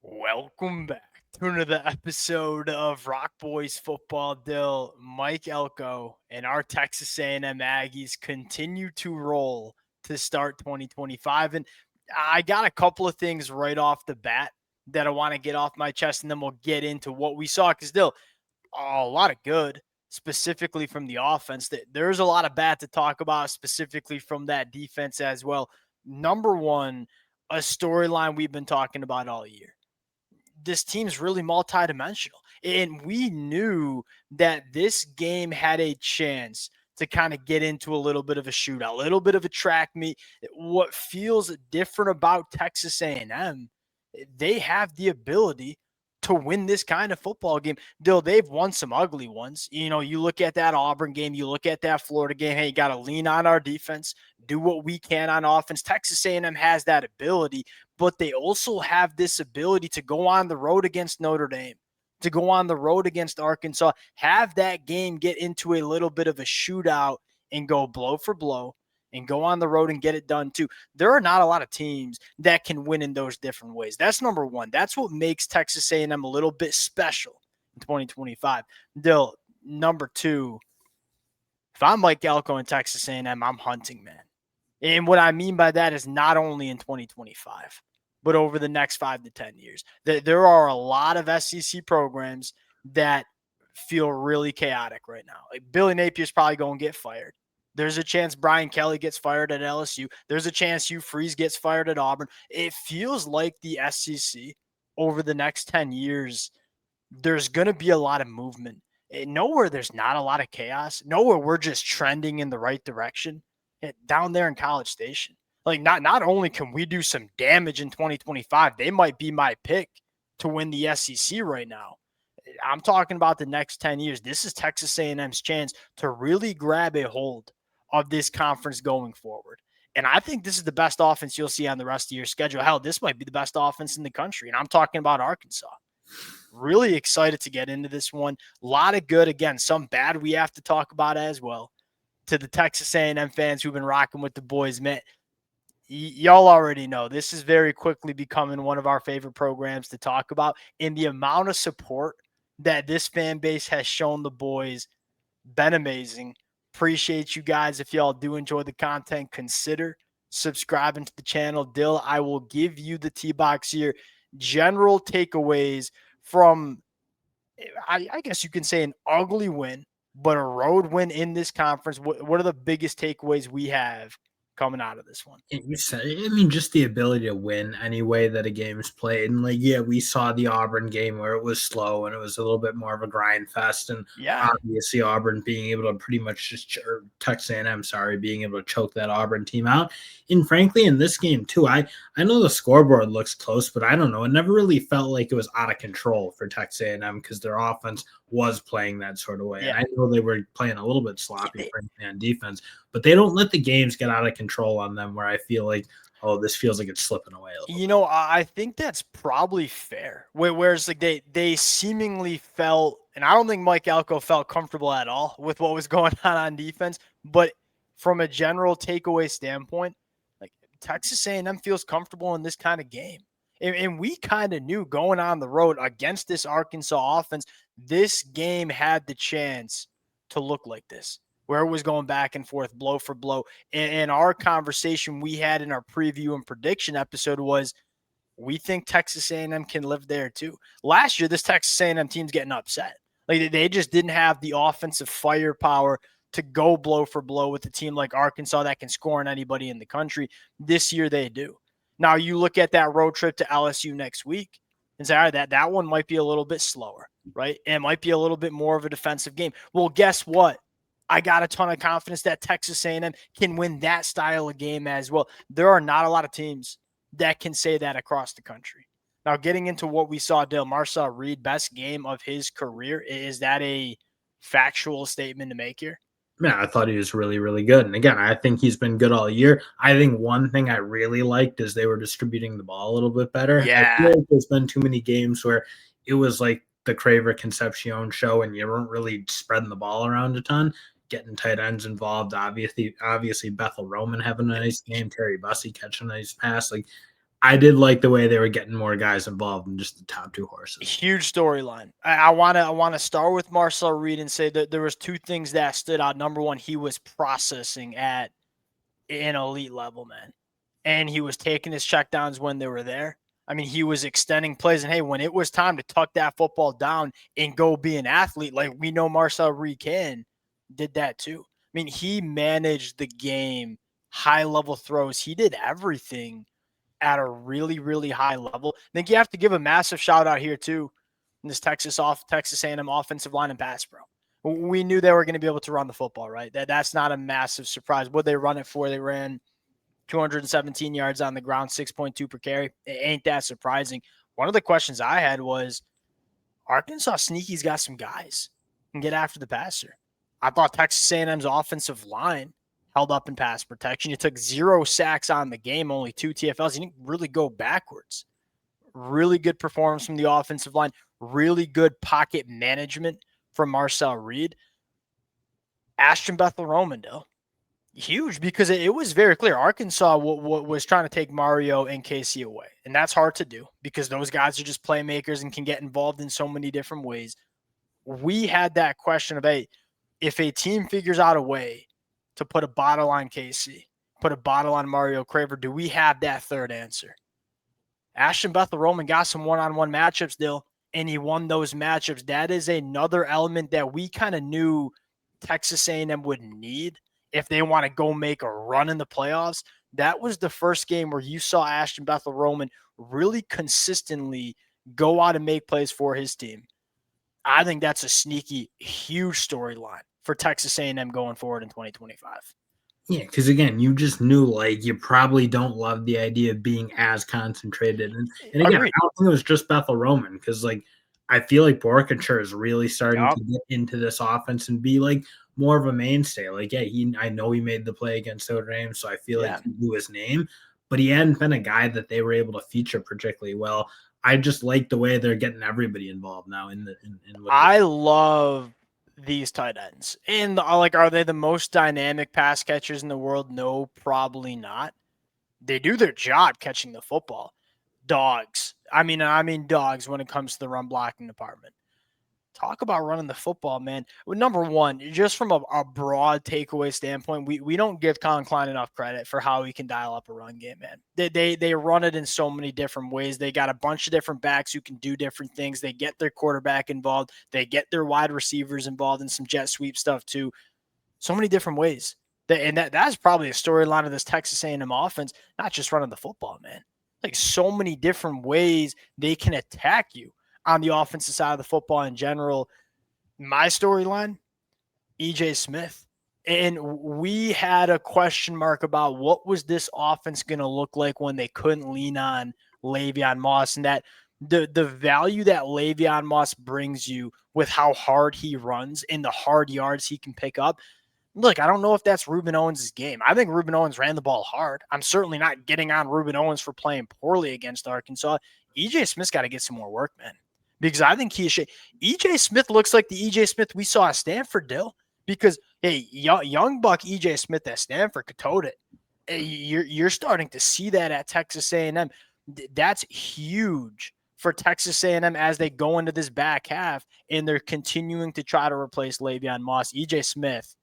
Welcome back to another episode of Rock Boys Football. Dill, Mike Elko, and our Texas A&M Aggies continue to roll to start 2025. And I got a couple of things right off the bat that I want to get off my chest, and then we'll get into what we saw. Because Dill, a lot of good, specifically from the offense. There's a lot of bad to talk about, specifically from that defense as well. Number one, a storyline we've been talking about all year. This team's really multidimensional. And we knew that this game had a chance to kind of get into a little bit of a shootout, a little bit of a track meet. What feels different about Texas A&M, they have the ability to win this kind of football game. Though they've won some ugly ones. You know, you look at that Auburn game, you look at that Florida game. Hey, you got to lean on our defense, do what we can on offense. Texas A&M has that ability, but they also have this ability to go on the road against Notre Dame, to go on the road against Arkansas, have that game get into a little bit of a shootout and go blow for blow and go on the road and get it done too. There are not a lot of teams that can win in those different ways. That's number one. That's what makes Texas A&M a little bit special in 2025. Dill, number two, if I'm Mike Elko in Texas A&M, I'm hunting, man. And what I mean by that is not only in 2025, but over the next 5 to 10 years. There are a lot of SEC programs that feel really chaotic right now. Like Billy Napier's probably going to get fired. There's a chance Brian Kelly gets fired at LSU. There's a chance Hugh Freeze gets fired at Auburn. It feels like the SEC over the next 10 years, there's going to be a lot of movement. Nowhere there's not a lot of chaos. Nowhere we're just trending in the right direction. Down there in College Station. Like not only can we do some damage in 2025, they might be my pick to win the SEC right now. I'm talking about the next 10 years. This is Texas A&M's chance to really grab a hold of this conference going forward. And I think this is the best offense you'll see on the rest of your schedule. Hell, this might be the best offense in the country. And I'm talking about Arkansas. Really excited to get into this one. A lot of good. Again, some bad we have to talk about as well. To the Texas A&M fans who've been rocking with the boys, man, y'all already know this is very quickly becoming one of our favorite programs to talk about. And the amount of support that this fan base has shown the boys, been amazing. Appreciate you guys. If y'all do enjoy the content, consider subscribing to the channel. Dill, I will give you the T-box here. General takeaways from, I guess you can say, an ugly win, but a road win in this conference. What are the biggest takeaways we have coming out of this one? You said, I mean, just the ability to win any way that a game is played. And like, yeah, we saw the Auburn game where it was slow and it was a little bit more of a grind fest. And Yeah. obviously Auburn being able to pretty much just, or Texas A&M, sorry, being able to choke that Auburn team out. And frankly, in this game too, I know the scoreboard looks close, but I don't know. It never really felt like it was out of control for Texas A&M because their offense was playing that sort of way. Yeah. And I know they were playing a little bit sloppy on defense, but they don't let the games get out of control on them where I feel like, oh, this feels like it's slipping away a little. You know, I think that's probably fair. Whereas like they seemingly felt, and I don't think Mike Elko felt comfortable at all with what was going on defense, but from a general takeaway standpoint, like Texas A&M feels comfortable in this kind of game. And we kind of knew going on the road against this Arkansas offense, this game had the chance to look like this, where it was going back and forth, blow for blow. And our conversation we had in our preview and prediction episode was, we think Texas A&M can live there too. Last year, this Texas A&M team's getting upset. Like they just didn't have the offensive firepower to go blow for blow with a team like Arkansas that can score on anybody in the country. This year they do. Now you look at that road trip to LSU next week and say, all right, that one might be a little bit slower, right? And it might be a little bit more of a defensive game. Well, guess what? I got a ton of confidence that Texas A&M can win that style of game as well. There are not a lot of teams that can say that across the country. Now, getting into what we saw, Dale, Marcel Reed, best game of his career. Is that a factual statement to make here? Yeah, I thought he was really, really good. And again, I think he's been good all year. I think one thing I really liked is they were distributing the ball a little bit better. Yeah. I feel like there's been too many games where it was like the Craver Concepcion show and you weren't really spreading the ball around a ton, getting tight ends involved. Obviously Bethel Roman having a nice game, Terry Bussey catching a nice pass. Like, I did like the way they were getting more guys involved than just the top two horses. Huge storyline. I wanna start with Marcel Reed and say that there was two things that stood out. Number one, he was processing at an elite level, man. And he was taking his checkdowns when they were there. I mean, he was extending plays. And hey, when it was time to tuck that football down and go be an athlete, like we know Marcel Reed did that too. I mean, he managed the game, high level throws. He did everything at a really, really high level. I think you have to give a massive shout out here too in this Texas A&M offensive line and pass pro. We knew they were going to be able to run the football, right? That's not a massive surprise. What they run it for? They ran 217 yards on the ground, 6.2 per carry. It ain't that surprising. One of the questions I had was, Arkansas sneaky's got some guys and get after the passer. I thought Texas A&M's offensive line held up in pass protection. You took 0 sacks on the game, only 2 TFLs. You didn't really go backwards. Really good performance from the offensive line. Really good pocket management from Marcel Reed. Ashton Bethel-Roman, huge, because it was very clear Arkansas was trying to take Mario and Casey away. And that's hard to do because those guys are just playmakers and can get involved in so many different ways. We had that question of, hey, if a team figures out a way to put a bottle on Casey, put a bottle on Mario Craver, do we have that third answer? Ashton Bethel-Roman got some one-on-one matchups, and he won those matchups. That is another element that we kind of knew Texas A&M would need if they want to go make a run in the playoffs. That was the first game where you saw Ashton Bethel-Roman really consistently go out and make plays for his team. I think that's a sneaky, huge storyline for Texas A&M going forward in 2025. Yeah, because again, you just knew like you probably don't love the idea of being as concentrated. And again, Agreed. I don't think it was just Bethel-Roman because like I feel like Borkature is really starting Yep. to get into this offense and be like more of a mainstay. Like, yeah, I know he made the play against Notre Dame, so I feel like he knew his name, but he hadn't been a guy that they were able to feature particularly well. I just like the way they're getting everybody involved now in what I love these tight ends. And are they the most dynamic pass catchers in the world? No, probably not. They do their job catching the football. Dogs. I mean dogs when it comes to the run blocking department. Talk about running the football, man. Well, number one, just from a broad takeaway standpoint, we don't give Colin Klein enough credit for how he can dial up a run game, man. They run it in so many different ways. They got a bunch of different backs who can do different things. They get their quarterback involved. They get their wide receivers involved in some jet sweep stuff too. So many different ways. That's probably a storyline of this Texas A&M offense, not just running the football, man. Like so many different ways they can attack you on the offensive side of the football in general. My storyline, EJ Smith. And we had a question mark about what was this offense going to look like when they couldn't lean on Le'Veon Moss, and that the value that Le'Veon Moss brings you with how hard he runs and the hard yards he can pick up. Look, I don't know if that's Ruben Owens' game. I think Ruben Owens ran the ball hard. I'm certainly not getting on Ruben Owens for playing poorly against Arkansas. EJ Smith's got to get some more work, man. Because I think EJ Smith looks like the EJ Smith we saw at Stanford, Dill. Because, hey, young buck EJ Smith at Stanford could tote it. Hey, you're starting to see that at Texas A&M. That's huge for Texas A&M as they go into this back half, and they're continuing to try to replace Le'Veon Moss. EJ Smith,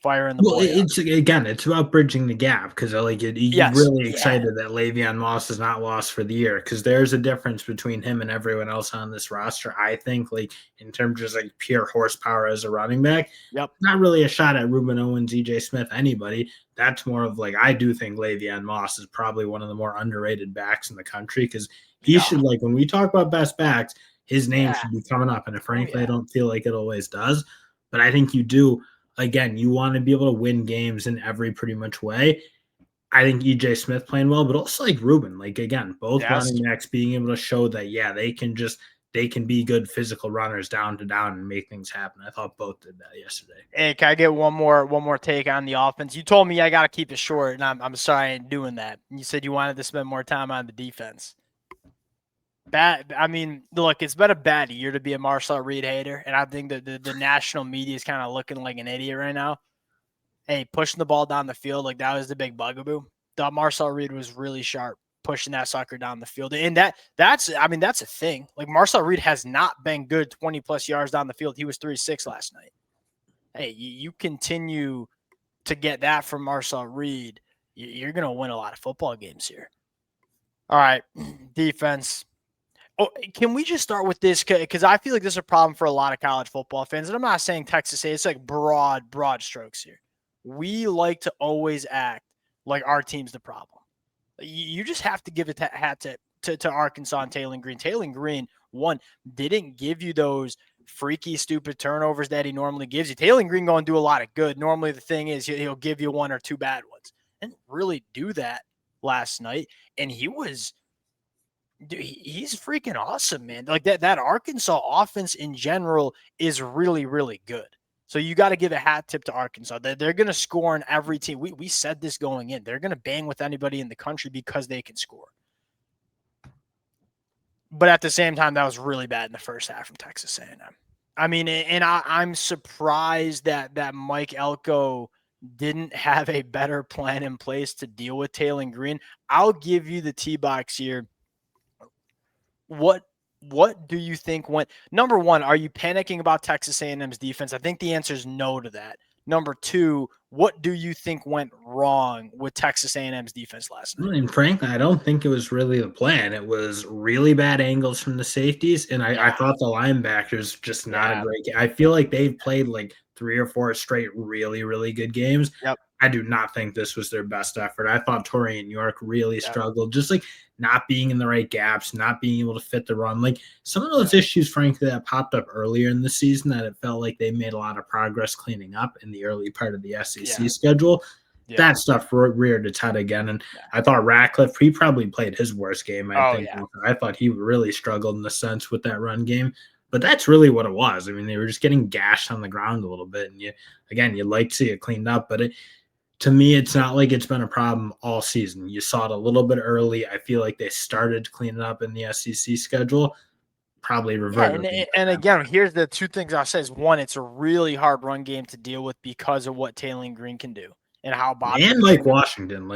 firing the Well, boy up. it's about bridging the gap because I like it. You're Yes. really Yeah. excited that Le'Veon Moss is not lost for the year because there's a difference between him and everyone else on this roster. I think, like in terms of just like pure horsepower as a running back, Yep. not really a shot at Ruben Owens, EJ Smith, anybody. That's more of like I do think Le'Veon Moss is probably one of the more underrated backs in the country because he should like when we talk about best backs, his name Yeah. should be coming up. And frankly, yeah. I don't feel like it always does, but I think you do. Again, you want to be able to win games in every pretty much way. I think EJ Smith playing well, but also like Ruben, like again, both Yes. running backs being able to show that, yeah, they can be good physical runners down to down and make things happen. I thought both did that yesterday. Hey, can I get one more take on the offense? You told me I got to keep it short, and I'm sorry I ain't doing that. You said you wanted to spend more time on the defense. Look, it's been a bad year to be a Marcel Reed hater, and I think that the national media is kind of looking like an idiot right now. Hey, pushing the ball down the field, like that was the big bugaboo. Thought Marcel Reed was really sharp. pushing that sucker down the field. And that's a thing. Like Marcel Reed has not been good 20 plus yards down the field. He was 3-6 last night. Hey, you continue to get that from Marcel Reed, you're going to win a lot of football games here. All right, defense. Oh, can we just start with this? Because I feel like this is a problem for a lot of college football fans. And I'm not saying Texas A. It's like broad strokes here. We like to always act like our team's the problem. You just have to give a hat to Arkansas and Taylor Green. Taylor Green, one, didn't give you those freaky, stupid turnovers that he normally gives you. Taylor Green going to do a lot of good. Normally the thing is he'll give you one or two bad ones. And really do that last night. And he's freaking awesome, man. Like that Arkansas offense in general is really, really good. So you got to give a hat tip to Arkansas. They're going to score in every team. We said this going in. They're going to bang with anybody in the country because they can score. But at the same time, that was really bad in the first half from Texas A&M. I mean, and I'm surprised that Mike Elko didn't have a better plan in place to deal with Taylor Green. I'll give you the T-box here. What do you think went? Number one, are you panicking about Texas A&M's defense? I think the answer is no to that. Number two, what do you think went wrong with Texas A&M's defense last night? And frankly, I don't think it was really the plan. It was really bad angles from the safeties, and I thought the linebackers just not a great game. I feel like they've played like 3 or 4 straight really, really good games. Yep. I do not think this was their best effort. I thought Torian York really struggled, just like not being in the right gaps, not being able to fit the run. Like some of those issues, frankly, that popped up earlier in the season that it felt like they made a lot of progress cleaning up in the early part of the SEC schedule. Yeah. That stuff reared its head again. And I thought Ratcliffe, he probably played his worst game. I thought he really struggled in the sense with that run game. But that's really what it was. I mean, they were just getting gashed on the ground a little bit. And you'd like to see it cleaned up. But to me, it's not like it's been a problem all season. You saw it a little bit early. I feel like they started to clean it up in the SEC schedule. Probably reverted. Yeah, and again, here's the two things I'll say is one, it's a really hard run game to deal with because of what Taylor Green can do and how Bobby and Mike Washington,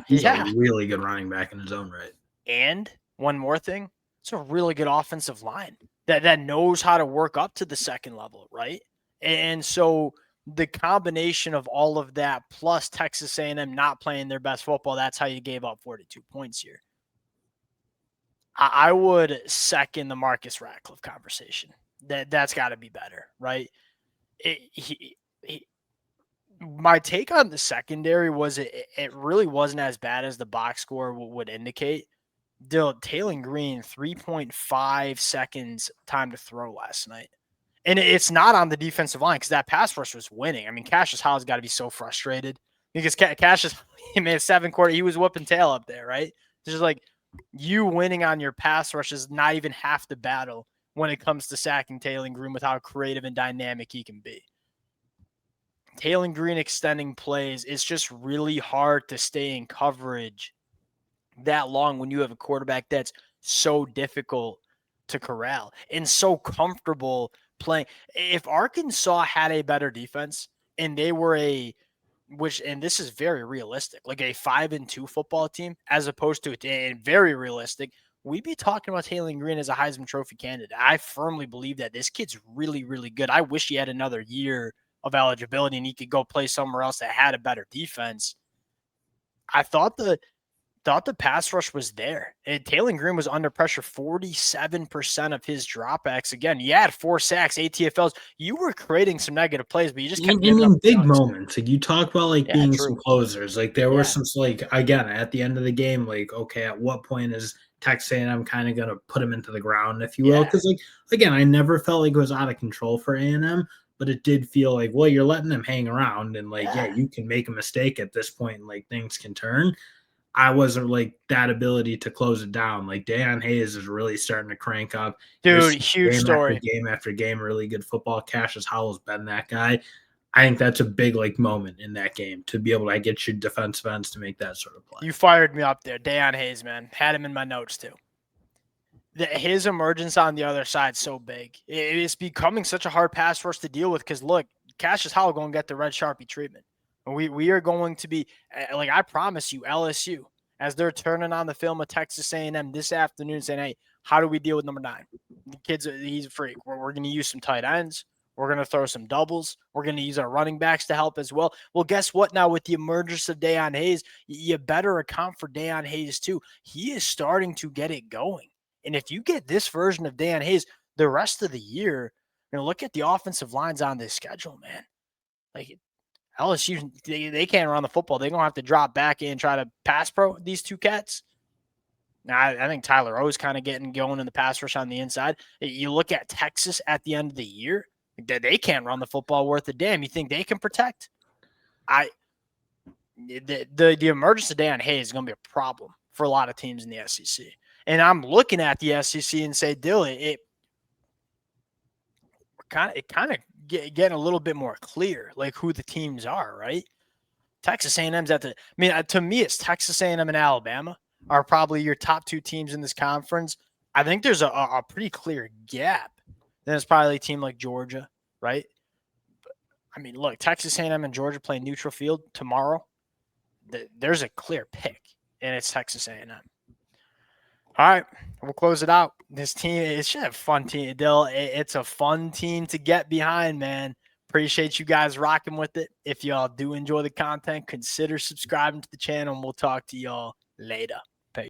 he's a really good running back in his own right. And one more thing, it's a really good offensive line that knows how to work up to the second level, right? And so the combination of all of that plus Texas A&M not playing their best football, that's how you gave up 42 points here. I would second the Marcus Ratcliffe conversation. That's got to be better, right? My take on the secondary was it really wasn't as bad as the box score would indicate. Taylor Green, 3.5 seconds time to throw last night. And it's not on the defensive line because that pass rush was winning. I mean, Cassius Howell's got to be so frustrated because Cassius, he made a 7-quarter. He was whooping tail up there, right? It's just like you winning on your pass rush is not even half the battle when it comes to sacking Taylor Green with how creative and dynamic he can be. Taylor Green extending plays, it's just really hard to stay in coverage that long when you have a quarterback that's so difficult to corral and so comfortable playing. If Arkansas had a better defense and they were and this is very realistic, like a 5-2 football team, as opposed to and very realistic, we'd be talking about Taylor Green as a Heisman Trophy candidate. I firmly believe that this kid's really, really good. I wish he had another year of eligibility and he could go play somewhere else that had a better defense. I thought the pass rush was there. And Taylor Green was under pressure 47% of his dropbacks. Again, you had 4 sacks, 8 TFLs. You were creating some negative plays, but you just kept giving in big moments. Like you talk about being true. some closers. Like there were some again at the end of the game. Like okay, at what point is Texas A&M kind of going to put him into the ground, if you will? Because again, I never felt like it was out of control for A&M. But it did feel like, well, you're letting them hang around and you can make a mistake at this point and things can turn. I wasn't that ability to close it down. Deion Hayes is really starting to crank up. Dude, huge game story. Game after game, really good football. Cassius Howell's been that guy. I think that's a big moment in that game to be able to get your defensive ends to make that sort of play. You fired me up there. Deion Hayes, man. Had him in my notes too. His emergence on the other side is so big. It is becoming such a hard pass for us to deal with because, look, Cassius Howell going to get the red Sharpie treatment. We are going to be, I promise you, LSU. as they're turning on the film of Texas A&M this afternoon saying, hey, how do we deal with number 9? The kid's he's a freak. We're going to use some tight ends. We're going to throw some doubles. We're going to use our running backs to help as well. Well, guess what? Now, with the emergence of Deion Hayes, you better account for Deion Hayes too. He is starting to get it going. And if you get this version of Deion Hayes the rest of the year, look at the offensive lines on this schedule, man. Like LSU, they can't run the football. They're going to have to drop back and try to pass pro these two cats. Now, I think Tyler O's kind of getting going in the pass rush on the inside. You look at Texas at the end of the year, they can't run the football worth a damn. You think they can protect? The emergence of Deion Hayes is going to be a problem for a lot of teams in the SEC. And I'm looking at the SEC and say, Dylan, it kind of getting a little bit more clear, like who the teams are, right? Texas A&M's to me, it's Texas A&M and Alabama are probably your top 2 teams in this conference. I think there's a pretty clear gap. Then it's probably a team like Georgia, right? Look, Texas A&M and Georgia play neutral field tomorrow. There's a clear pick, and it's Texas A&M. All right, we'll close it out. This team, it's just a fun team, Dill. It's a fun team to get behind, man. Appreciate you guys rocking with it. If y'all do enjoy the content, consider subscribing to the channel, and we'll talk to y'all later.